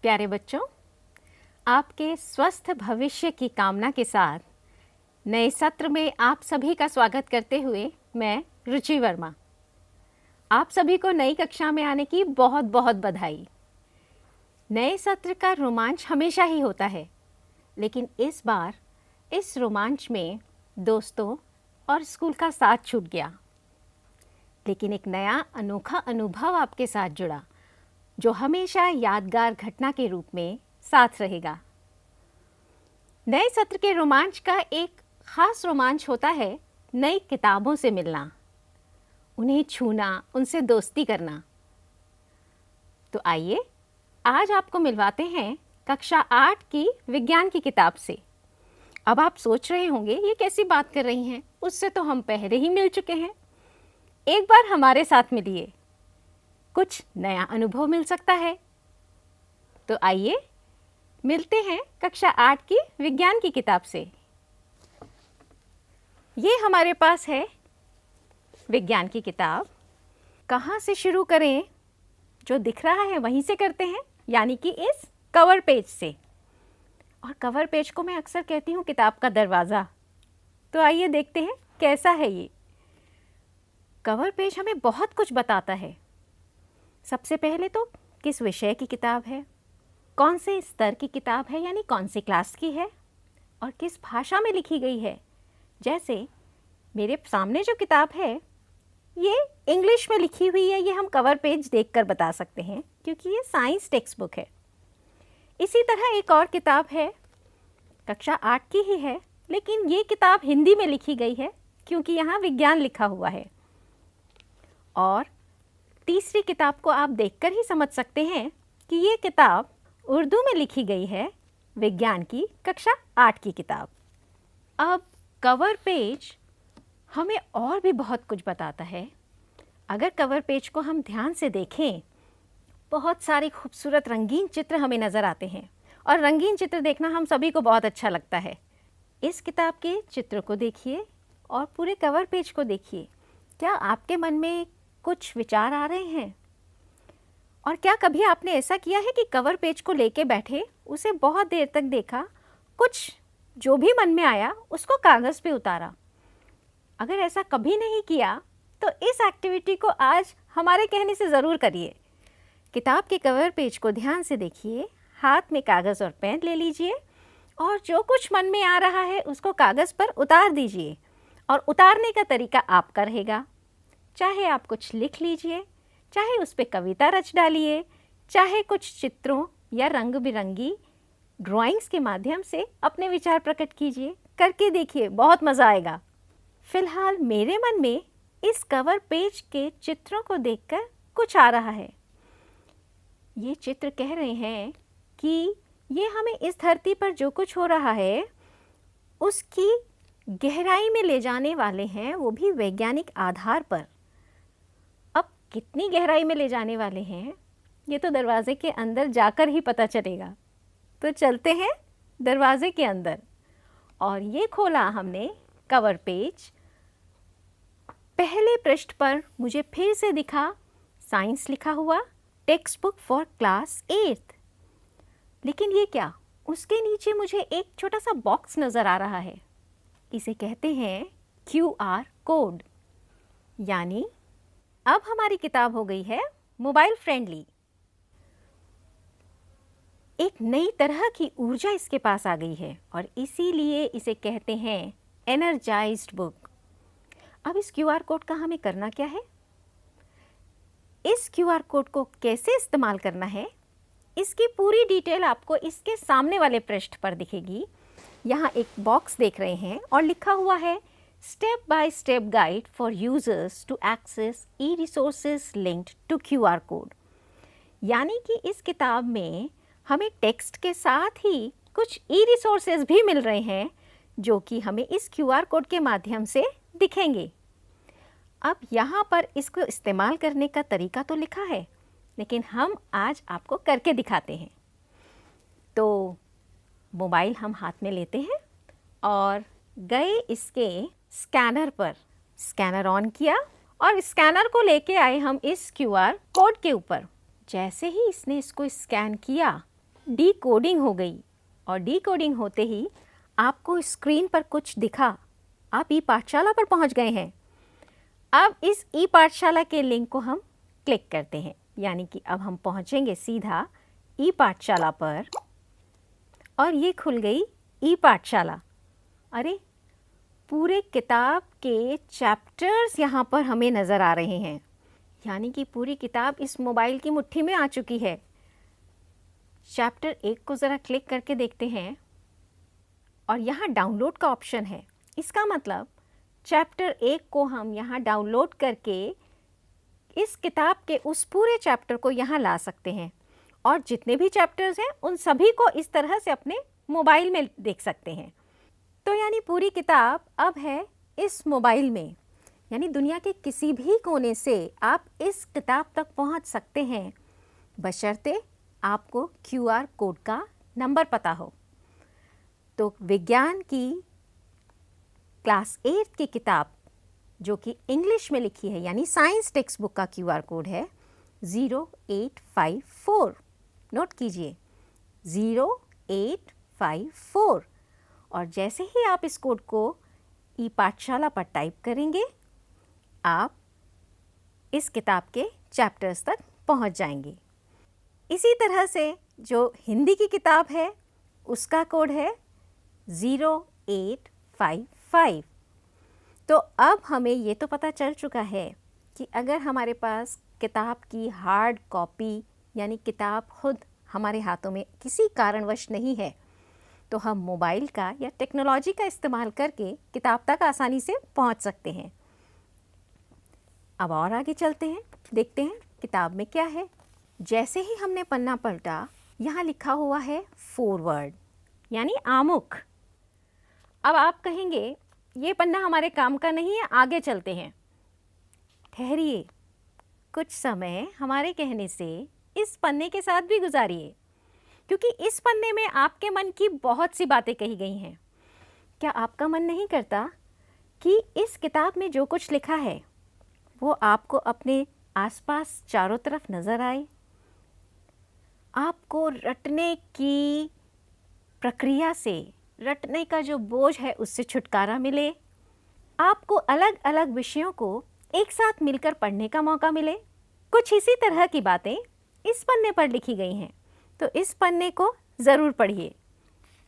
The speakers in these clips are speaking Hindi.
प्यारे बच्चों, आपके स्वस्थ भविष्य की कामना के साथ नए सत्र में आप सभी का स्वागत करते हुए मैं रुचि वर्मा। आप सभी को नई कक्षा में आने की बहुत बहुत बधाई। नए सत्र का रोमांच हमेशा ही होता है, लेकिन इस बार इस रोमांच में दोस्तों और स्कूल का साथ छूट गया। लेकिन एक नया अनोखा अनुभव आपके साथ जुड़ा, जो हमेशा यादगार घटना के रूप में साथ रहेगा। नए सत्र के रोमांच का एक खास रोमांच होता है नई किताबों से मिलना, उन्हें छूना, उनसे दोस्ती करना। तो आइए आज आपको मिलवाते हैं कक्षा 8 की विज्ञान की किताब से। अब आप सोच रहे होंगे ये कैसी बात कर रही हैं, उससे तो हम पहले ही मिल चुके हैं। एक बार हमारे साथ मिलिए, कुछ नया अनुभव मिल सकता है। तो आइए मिलते हैं कक्षा 8 की विज्ञान की किताब से। ये हमारे पास है विज्ञान की किताब। कहाँ से शुरू करें? जो दिख रहा है वहीं से करते हैं, यानी कि इस कवर पेज से। और कवर पेज को मैं अक्सर कहती हूँ किताब का दरवाज़ा। तो आइए देखते हैं कैसा है ये। कवर पेज हमें बहुत कुछ बताता है। सबसे पहले तो किस विषय की किताब है, कौन से स्तर की किताब है, यानी कौन सी क्लास की है, और किस भाषा में लिखी गई है। जैसे मेरे सामने जो किताब है ये इंग्लिश में लिखी हुई है, ये हम कवर पेज देखकर बता सकते हैं क्योंकि ये साइंस टेक्स्ट बुक है। इसी तरह एक और किताब है, कक्षा 8 की ही है, लेकिन ये किताब हिंदी में लिखी गई है क्योंकि यहाँ विज्ञान लिखा हुआ है। और तीसरी किताब को आप देखकर ही समझ सकते हैं कि ये किताब उर्दू में लिखी गई है, विज्ञान की कक्षा 8 की किताब। अब कवर पेज हमें और भी बहुत कुछ बताता है। अगर कवर पेज को हम ध्यान से देखें, बहुत सारे खूबसूरत रंगीन चित्र हमें नज़र आते हैं, और रंगीन चित्र देखना हम सभी को बहुत अच्छा लगता है। इस किताब के चित्र को देखिए और पूरे कवर पेज को देखिए। क्या आपके मन में कुछ विचार आ रहे हैं? और क्या कभी आपने ऐसा किया है कि कवर पेज को लेके बैठे, उसे बहुत देर तक देखा, कुछ जो भी मन में आया उसको कागज़ पे उतारा? अगर ऐसा कभी नहीं किया तो इस एक्टिविटी को आज हमारे कहने से ज़रूर करिए। किताब के कवर पेज को ध्यान से देखिए, हाथ में कागज़ और पेन ले लीजिए और जो कुछ मन में आ रहा है उसको कागज़ पर उतार दीजिए। और उतारने का तरीका आपका रहेगा। चाहे आप कुछ लिख लीजिए, चाहे उस पर कविता रच डालिए, चाहे कुछ चित्रों या रंग बिरंगी ड्राइंग्स के माध्यम से अपने विचार प्रकट कीजिए। करके देखिए, बहुत मज़ा आएगा। फिलहाल मेरे मन में इस कवर पेज के चित्रों को देखकर कुछ आ रहा है। ये चित्र कह रहे हैं कि ये हमें इस धरती पर जो कुछ हो रहा है उसकी गहराई में ले जाने वाले हैं, वो भी वैज्ञानिक आधार पर। अब कितनी गहराई में ले जाने वाले हैं ये तो दरवाजे के अंदर जाकर ही पता चलेगा। तो चलते हैं दरवाजे के अंदर। और ये खोला हमने कवर पेज। पहले पृष्ठ पर मुझे फिर से दिखा साइंस लिखा हुआ, टेक्स्ट बुक फॉर क्लास 8। लेकिन ये क्या, उसके नीचे मुझे एक छोटा सा बॉक्स नज़र आ रहा है। इसे कहते हैं QR कोड। यानी अब हमारी किताब हो गई है मोबाइल फ्रेंडली। एक नई तरह की ऊर्जा इसके पास आ गई है और इसीलिए इसे कहते हैं एनर्जाइज्ड बुक। अब इस QR कोड का हमें करना क्या है? इस QR कोड को कैसे इस्तेमाल करना है, इसकी पूरी डिटेल आपको इसके सामने वाले पृष्ठ पर दिखेगी। यहाँ एक बॉक्स देख रहे हैं और लिखा हुआ है step by step guide for users to access e resources linked to QR code. यानी कि इस किताब में हमें टेक्स्ट के साथ ही कुछ ई रिसोर्सेज भी मिल रहे हैं जो कि हमें इस QR कोड के माध्यम से दिखेंगे। अब यहाँ पर इसको इस्तेमाल करने का तरीका तो लिखा है, लेकिन हम आज आपको करके दिखाते हैं। तो मोबाइल हम हाथ में लेते हैं और गए इसके स्कैनर पर। स्कैनर ऑन किया और स्कैनर को लेके आए हम इस QR कोड के ऊपर। जैसे ही इसने इसको स्कैन किया, डीकोडिंग हो गई और डीकोडिंग होते ही आपको स्क्रीन पर कुछ दिखा, आप ई पाठशाला पर पहुंच गए हैं। अब इस ई पाठशाला के लिंक को हम क्लिक करते हैं, यानी कि अब हम पहुंचेंगे सीधा ई पाठशाला पर और ये खुल गई ई पाठशाला। अरे पूरे किताब के चैप्टर्स यहाँ पर हमें नज़र आ रहे हैं, यानी कि पूरी किताब इस मोबाइल की मुट्ठी में आ चुकी है। चैप्टर 1 को ज़रा क्लिक करके देखते हैं और यहाँ डाउनलोड का ऑप्शन है। इसका मतलब चैप्टर 1 को हम यहाँ डाउनलोड करके इस किताब के उस पूरे चैप्टर को यहाँ ला सकते हैं और जितने भी चैप्टर्स हैं उन सभी को इस तरह से अपने मोबाइल में देख सकते हैं। तो यानी पूरी किताब अब है इस मोबाइल में, यानी दुनिया के किसी भी कोने से आप इस किताब तक पहुंच सकते हैं, बशर्ते आपको QR कोड का नंबर पता हो। तो विज्ञान की क्लास 8 की किताब जो कि इंग्लिश में लिखी है, यानी साइंस टेक्स्ट बुक का QR कोड है 0854। नोट कीजिए 0854, और जैसे ही आप इस कोड को ई पाठशाला पर टाइप करेंगे आप इस किताब के चैप्टर्स तक पहुंच जाएंगे। इसी तरह से जो हिंदी की किताब है उसका कोड है 0855। तो अब हमें ये तो पता चल चुका है कि अगर हमारे पास किताब की हार्ड कॉपी यानी किताब खुद हमारे हाथों में किसी कारणवश नहीं है तो हम मोबाइल का या टेक्नोलॉजी का इस्तेमाल करके किताब तक आसानी से पहुंच सकते हैं। अब और आगे चलते हैं, देखते हैं किताब में क्या है। जैसे ही हमने पन्ना पलटा, यहाँ लिखा हुआ है फॉरवर्ड यानी आमुख। अब आप कहेंगे ये पन्ना हमारे काम का नहीं है, आगे चलते हैं। ठहरिए, कुछ समय हमारे कहने से इस पन्ने के साथ भी गुजारिए, क्योंकि इस पन्ने में आपके मन की बहुत सी बातें कही गई हैं। क्या आपका मन नहीं करता कि इस किताब में जो कुछ लिखा है वो आपको अपने आसपास चारों तरफ नज़र आए, आपको रटने की प्रक्रिया से, रटने का जो बोझ है उससे छुटकारा मिले, आपको अलग अलग विषयों को एक साथ मिलकर पढ़ने का मौका मिले? कुछ इसी तरह की बातें इस पन्ने पर लिखी गई हैं, तो इस पन्ने को ज़रूर पढ़िए।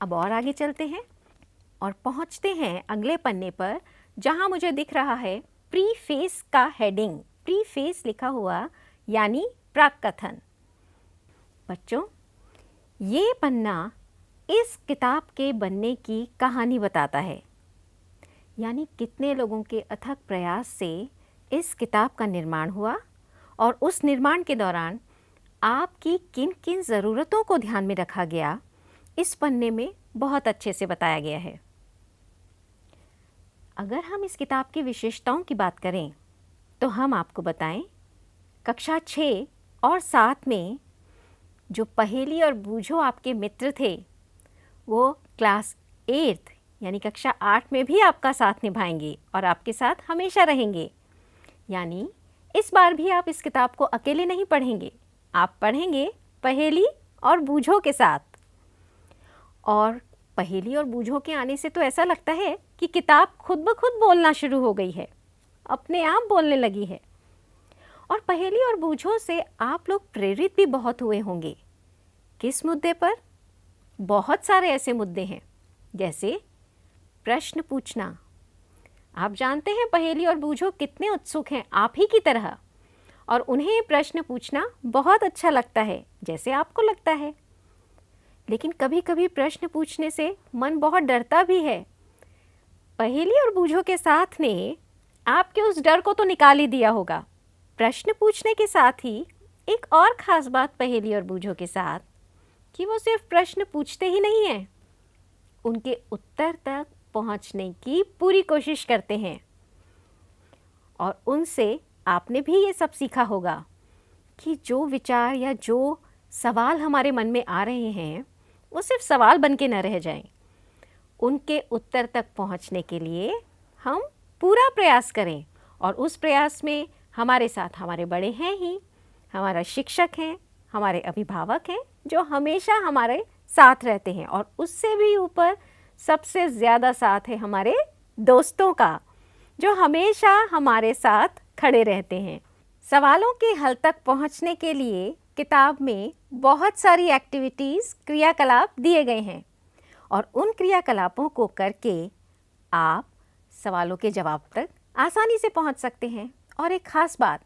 अब और आगे चलते हैं और पहुंचते हैं अगले पन्ने पर, जहां मुझे दिख रहा है प्रीफेस का हेडिंग, प्रीफेस लिखा हुआ यानी प्राक कथन। बच्चों, ये पन्ना इस किताब के बनने की कहानी बताता है, यानी कितने लोगों के अथक प्रयास से इस किताब का निर्माण हुआ और उस निर्माण के दौरान आपकी किन किन ज़रूरतों को ध्यान में रखा गया, इस पन्ने में बहुत अच्छे से बताया गया है। अगर हम इस किताब की विशेषताओं की बात करें तो हम आपको बताएं, कक्षा 6 और 7 में जो पहेली और बूझो आपके मित्र थे वो क्लास 8 यानी कक्षा 8 में भी आपका साथ निभाएंगे और आपके साथ हमेशा रहेंगे। यानी इस बार भी आप इस किताब को अकेले नहीं पढ़ेंगे, आप पढ़ेंगे पहेली और बूझो के साथ। और पहेली और बूझो के आने से तो ऐसा लगता है कि किताब खुद ब खुद बोलना शुरू हो गई है, अपने आप बोलने लगी है। और पहेली और बूझो से आप लोग प्रेरित भी बहुत हुए होंगे। किस मुद्दे पर? बहुत सारे ऐसे मुद्दे हैं, जैसे प्रश्न पूछना। आप जानते हैं पहेली और बूझो कितने उत्सुक हैं आप ही की तरह, और उन्हें प्रश्न पूछना बहुत अच्छा लगता है, जैसे आपको लगता है। लेकिन कभी कभी प्रश्न पूछने से मन बहुत डरता भी है। पहेली और बूझो के साथ ने आपके उस डर को तो निकाल ही दिया होगा। प्रश्न पूछने के साथ ही एक और ख़ास बात पहेली और बूझो के साथ कि वो सिर्फ प्रश्न पूछते ही नहीं हैं, उनके उत्तर तक पहुंचने की पूरी कोशिश करते हैं। और उनसे आपने भी ये सब सीखा होगा कि जो विचार या जो सवाल हमारे मन में आ रहे हैं वो सिर्फ सवाल बन के न रह जाएं। उनके उत्तर तक पहुंचने के लिए हम पूरा प्रयास करें, और उस प्रयास में हमारे साथ हमारे बड़े हैं ही, हमारा शिक्षक हैं, हमारे अभिभावक हैं, जो हमेशा हमारे साथ रहते हैं, और उससे भी ऊपर सबसे ज़्यादा साथ है हमारे दोस्तों का, जो हमेशा हमारे साथ खड़े रहते हैं। सवालों के हल तक पहुंचने के लिए किताब में बहुत सारी एक्टिविटीज़, क्रियाकलाप दिए गए हैं, और उन क्रियाकलापों को करके आप सवालों के जवाब तक आसानी से पहुंच सकते हैं। और एक ख़ास बात,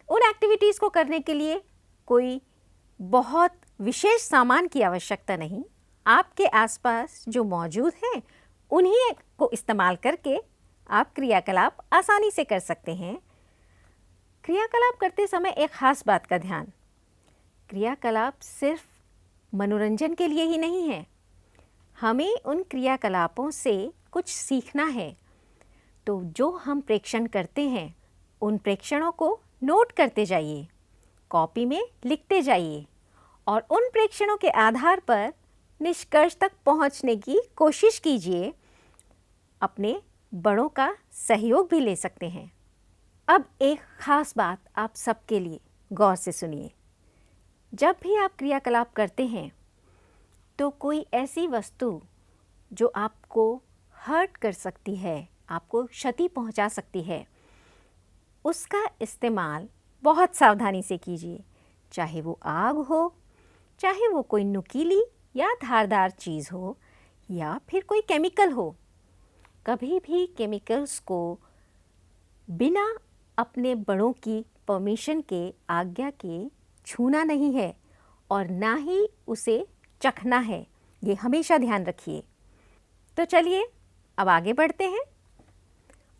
उन एक्टिविटीज़ को करने के लिए कोई बहुत विशेष सामान की आवश्यकता नहीं। आपके आसपास जो मौजूद हैं उन्हीं को इस्तेमाल करके आप क्रियाकलाप आसानी से कर सकते हैं। क्रियाकलाप करते समय एक ख़ास बात का ध्यान, क्रियाकलाप सिर्फ मनोरंजन के लिए ही नहीं है, हमें उन क्रियाकलापों से कुछ सीखना है। तो जो हम प्रेक्षण करते हैं उन प्रेक्षणों को नोट करते जाइए, कॉपी में लिखते जाइए, और उन प्रेक्षणों के आधार पर निष्कर्ष तक पहुंचने की कोशिश कीजिए। अपने बड़ों का सहयोग भी ले सकते हैं। अब एक ख़ास बात आप सबके लिए गौर से सुनिए। जब भी आप क्रियाकलाप करते हैं तो कोई ऐसी वस्तु जो आपको हर्ट कर सकती है, आपको क्षति पहुंचा सकती है, उसका इस्तेमाल बहुत सावधानी से कीजिए। चाहे वो आग हो, चाहे वो कोई नुकीली या धारदार चीज़ हो, या फिर कोई केमिकल हो। कभी भी केमिकल्स को बिना अपने बड़ों की परमिशन के, आज्ञा के छूना नहीं है, और ना ही उसे चखना है। ये हमेशा ध्यान रखिए। तो चलिए अब आगे बढ़ते हैं,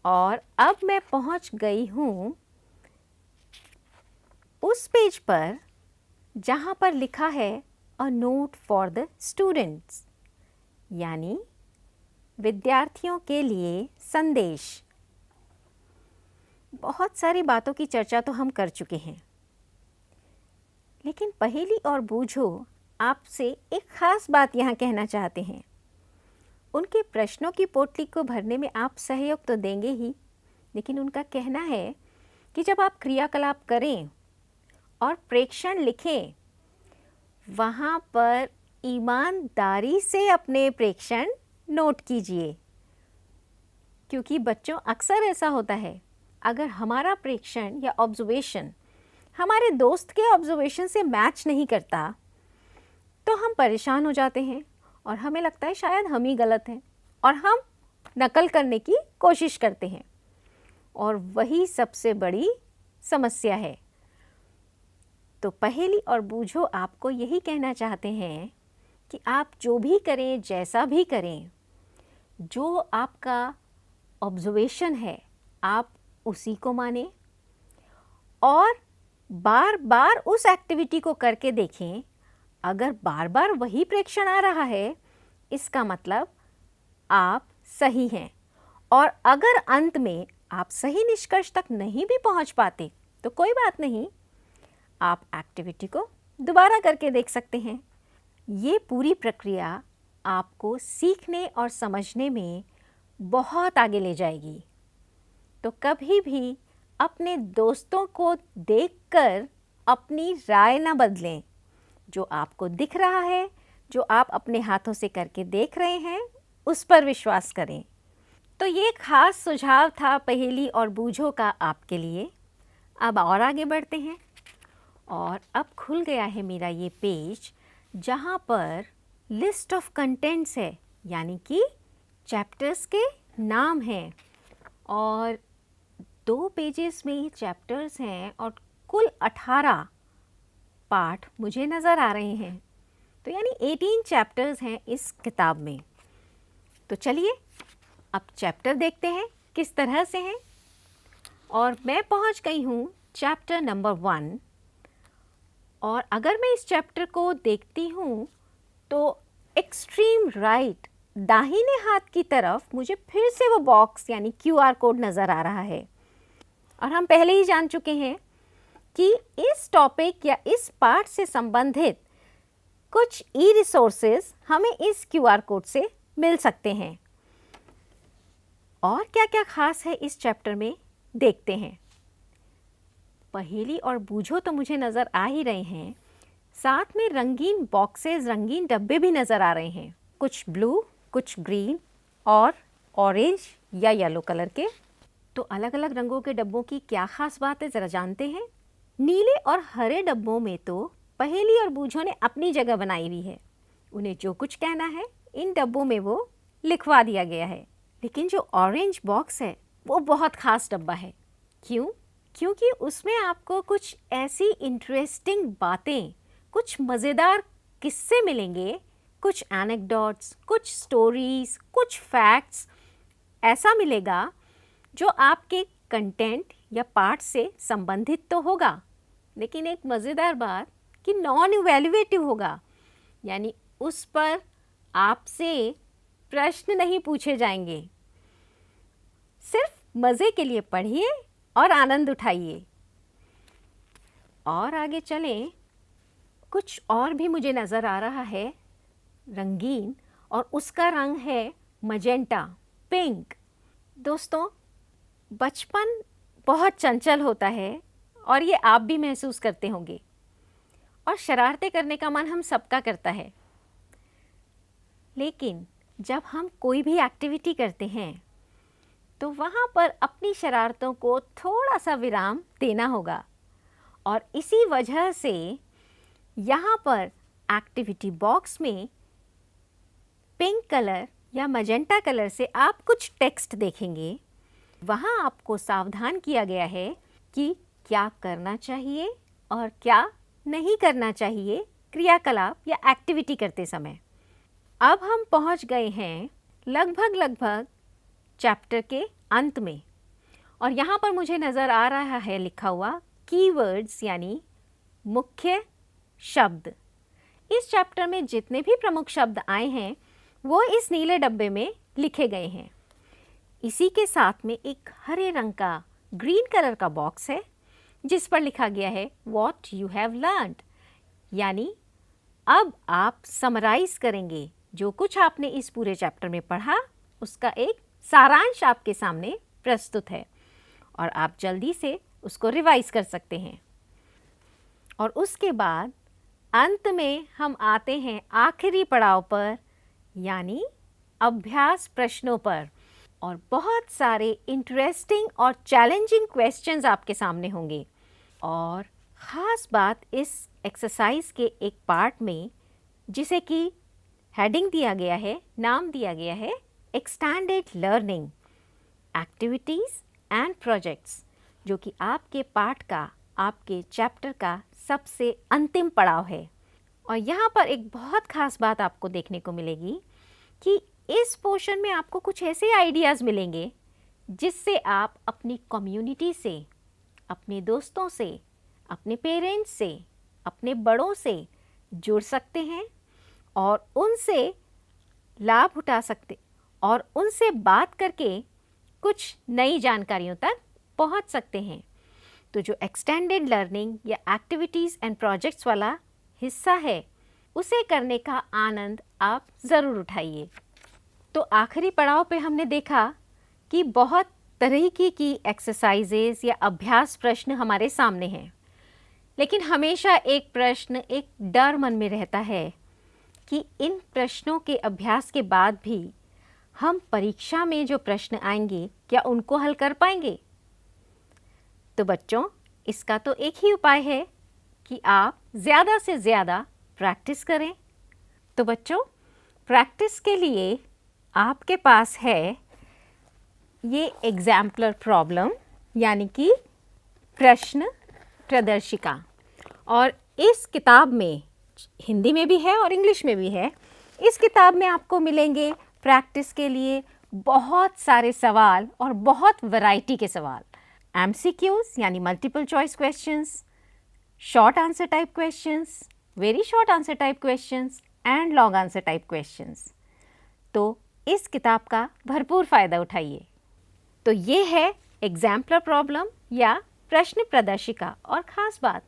और अब मैं पहुंच गई हूँ उस पेज पर जहाँ पर लिखा है a note for the students, यानी विद्यार्थियों के लिए संदेश। बहुत सारी बातों की चर्चा तो हम कर चुके हैं, लेकिन पहेली और बूझो आपसे एक ख़ास बात यहाँ कहना चाहते हैं। उनके प्रश्नों की पोटली को भरने में आप सहयोग तो देंगे ही, लेकिन उनका कहना है कि जब आप क्रियाकलाप करें और प्रेक्षण लिखें, वहाँ पर ईमानदारी से अपने प्रेक्षण नोट कीजिए। क्योंकि बच्चों, अक्सर ऐसा होता है, अगर हमारा प्रेक्षण या ऑब्जर्वेशन हमारे दोस्त के ऑब्जर्वेशन से मैच नहीं करता तो हम परेशान हो जाते हैं, और हमें लगता है शायद हम ही गलत हैं, और हम नकल करने की कोशिश करते हैं, और वही सबसे बड़ी समस्या है। तो पहेली और बूझो आपको यही कहना चाहते हैं कि आप जो भी करें, जैसा भी करें, जो आपका ऑब्जर्वेशन है आप उसी को मानें, और बार बार उस एक्टिविटी को करके देखें। अगर बार बार वही प्रेक्षण आ रहा है, इसका मतलब आप सही हैं, और अगर अंत में आप सही निष्कर्ष तक नहीं भी पहुंच पाते तो कोई बात नहीं, आप एक्टिविटी को दोबारा करके देख सकते हैं। ये पूरी प्रक्रिया आपको सीखने और समझने में बहुत आगे ले जाएगी। तो कभी भी अपने दोस्तों को देखकर अपनी राय न बदलें। जो आपको दिख रहा है, जो आप अपने हाथों से करके देख रहे हैं, उस पर विश्वास करें। तो ये खास सुझाव था पहेली और बूझो का आपके लिए। अब और आगे बढ़ते हैं, और अब खुल गया है मेरा ये पेज जहाँ पर लिस्ट ऑफ कंटेंट्स है, यानी कि चैप्टर्स के नाम हैं, और 2 पेजेस में ये चैप्टर्स हैं, और कुल 18 पार्ट मुझे नज़र आ रहे हैं। तो यानी 18 चैप्टर्स हैं इस किताब में। तो चलिए अब चैप्टर देखते हैं किस तरह से हैं। और मैं पहुंच गई हूँ चैप्टर नंबर 1, और अगर मैं इस चैप्टर को देखती हूँ तो एक्सट्रीम राइट, दाहिने हाथ की तरफ मुझे फिर से वो बॉक्स यानी QR कोड नज़र आ रहा है। और हम पहले ही जान चुके हैं कि इस टॉपिक या इस पार्ट से संबंधित कुछ ई-रिसोर्सेज हमें इस QR कोड से मिल सकते हैं। और क्या क्या खास है इस चैप्टर में, देखते हैं। पहेली और बूझो तो मुझे नज़र आ ही रहे हैं, साथ में रंगीन बॉक्सेस, रंगीन डब्बे भी नज़र आ रहे हैं, कुछ ब्लू, कुछ ग्रीन और ऑरेंज या येलो कलर के। तो अलग अलग रंगों के डब्बों की क्या खास बात है, ज़रा जानते हैं। नीले और हरे डब्बों में तो पहेली और बूझों ने अपनी जगह बनाई हुई है, उन्हें जो कुछ कहना है इन डब्बों में वो लिखवा दिया गया है। लेकिन जो ऑरेंज बॉक्स है वो बहुत ख़ास डब्बा है। क्यों? क्योंकि उसमें आपको कुछ ऐसी इंटरेस्टिंग बातें, कुछ मज़ेदार किस्से मिलेंगे, कुछ एनेक्डोट्स, कुछ स्टोरीज, कुछ फैक्ट्स ऐसा मिलेगा जो आपके कंटेंट या पाठ से संबंधित तो होगा, लेकिन एक मज़ेदार बात कि नॉन इवैल्यूएटिव होगा, यानी उस पर आपसे प्रश्न नहीं पूछे जाएंगे। सिर्फ मज़े के लिए पढ़िए और आनंद उठाइए। और आगे चलें, कुछ और भी मुझे नज़र आ रहा है रंगीन, और उसका रंग है मजेंटा, पिंक। दोस्तों, बचपन बहुत चंचल होता है और ये आप भी महसूस करते होंगे, और शरारतें करने का मन हम सबका करता है। लेकिन जब हम कोई भी एक्टिविटी करते हैं तो वहाँ पर अपनी शरारतों को थोड़ा सा विराम देना होगा, और इसी वजह से यहाँ पर एक्टिविटी बॉक्स में पिंक कलर या मजेंटा कलर से आप कुछ टेक्स्ट देखेंगे। वहाँ आपको सावधान किया गया है कि क्या करना चाहिए और क्या नहीं करना चाहिए क्रियाकलाप या एक्टिविटी करते समय। अब हम पहुँच गए हैं लगभग चैप्टर के अंत में, और यहाँ पर मुझे नज़र आ रहा है लिखा हुआ कीवर्ड्स, यानी मुख्य शब्द। इस चैप्टर में जितने भी प्रमुख शब्द आए हैं वो इस नीले डब्बे में लिखे गए हैं। इसी के साथ में एक हरे रंग का, ग्रीन कलर का बॉक्स है जिस पर लिखा गया है व्हाट यू हैव लर्न्ड, यानी अब आप समराइज करेंगे जो कुछ आपने इस पूरे चैप्टर में पढ़ा, उसका एक सारांश आपके सामने प्रस्तुत है और आप जल्दी से उसको रिवाइज कर सकते हैं। और उसके बाद अंत में हम आते हैं आखिरी पड़ाव पर, यानी अभ्यास प्रश्नों पर, और बहुत सारे इंटरेस्टिंग और चैलेंजिंग क्वेश्चंस आपके सामने होंगे। और ख़ास बात इस एक्सरसाइज के एक पार्ट में, जिसे कि हेडिंग दिया गया है, नाम दिया गया है extended learning activities and projects, जो कि आपके पाठ का, आपके चैप्टर का सबसे अंतिम पड़ाव है। और यहाँ पर एक बहुत ख़ास बात आपको देखने को मिलेगी कि इस पोर्शन में आपको कुछ ऐसे आइडियाज़ मिलेंगे जिससे आप अपनी कम्युनिटी से, अपने दोस्तों से, अपने पेरेंट्स से, अपने बड़ों से जुड़ सकते हैं और उनसे लाभ उठा सकते, और उनसे बात करके कुछ नई जानकारियों तक पहुंच सकते हैं। तो जो एक्सटेंडेड लर्निंग या एक्टिविटीज़ एंड प्रोजेक्ट्स वाला हिस्सा है, उसे करने का आनंद आप ज़रूर उठाइए। तो आखिरी पड़ाव पे हमने देखा कि बहुत तरीके की एक्सरसाइजेज या अभ्यास प्रश्न हमारे सामने हैं, लेकिन हमेशा एक प्रश्न, एक डर मन में रहता है कि इन प्रश्नों के अभ्यास के बाद भी हम परीक्षा में जो प्रश्न आएंगे क्या उनको हल कर पाएंगे। तो बच्चों, इसका तो एक ही उपाय है कि आप ज़्यादा से ज़्यादा प्रैक्टिस करें। तो बच्चों, प्रैक्टिस के लिए आपके पास है ये एग्जाम्पलर प्रॉब्लम, यानी कि प्रश्न प्रदर्शिका। और इस किताब में हिंदी में भी है और इंग्लिश में भी है। इस किताब में आपको मिलेंगे प्रैक्टिस के लिए बहुत सारे सवाल और बहुत वैरायटी के सवाल। MCQs यानी multiple choice questions, short answer type questions, very short answer type questions and long answer type questions. तो इस किताब का भरपूर फ़ायदा उठाइए। तो ये है एग्जाम्पलर प्रॉब्लम या प्रश्न प्रदर्शिका। और ख़ास बात,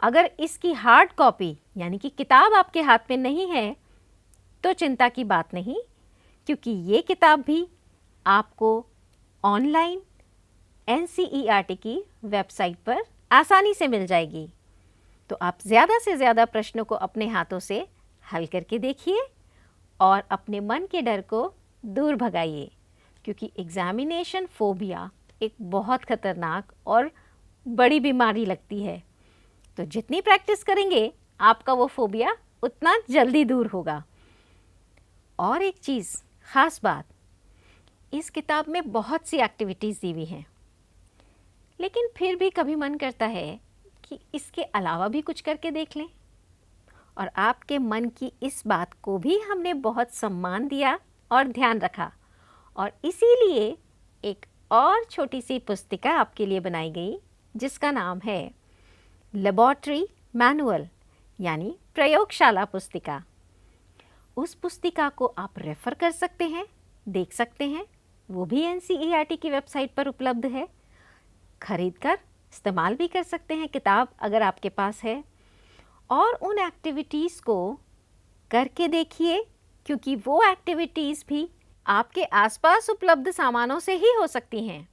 अगर इसकी हार्ड कॉपी यानी कि किताब आपके हाथ में नहीं है तो चिंता की बात नहीं, क्योंकि ये किताब भी आपको ऑनलाइन NCERT की वेबसाइट पर आसानी से मिल जाएगी। तो आप ज़्यादा से ज़्यादा प्रश्नों को अपने हाथों से हल करके देखिए और अपने मन के डर को दूर भगाइए, क्योंकि एग्ज़ामिनेशन फ़ोबिया एक बहुत ख़तरनाक और बड़ी बीमारी लगती है। तो जितनी प्रैक्टिस करेंगे आपका वो फ़ोबिया उतना जल्दी दूर होगा। और एक चीज़ ख़ास बात, इस किताब में बहुत सी एक्टिविटीज़ दी हुई हैं, लेकिन फिर भी कभी मन करता है कि इसके अलावा भी कुछ करके देख लें। और आपके मन की इस बात को भी हमने बहुत सम्मान दिया और ध्यान रखा, और इसीलिए एक और छोटी सी पुस्तिका आपके लिए बनाई गई जिसका नाम है लेबोरेटरी मैनुअल, यानी प्रयोगशाला पुस्तिका। उस पुस्तिका को आप रेफ़र कर सकते हैं, देख सकते हैं, वो भी NCERT की वेबसाइट पर उपलब्ध है। खरीद कर इस्तेमाल भी कर सकते हैं किताब अगर आपके पास है। और उन एक्टिविटीज़ को करके देखिए, क्योंकि वो एक्टिविटीज़ भी आपके आसपास उपलब्ध सामानों से ही हो सकती हैं।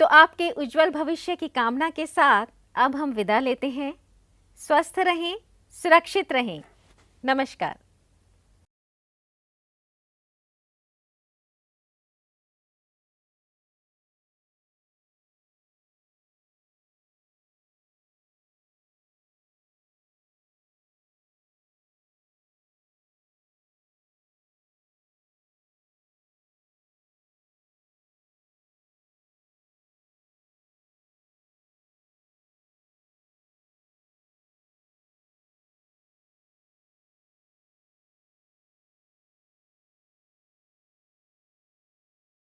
तो आपके उज्जवल भविष्य की कामना के साथ अब हम विदा लेते हैं। स्वस्थ रहें, सुरक्षित रहें। नमस्कार।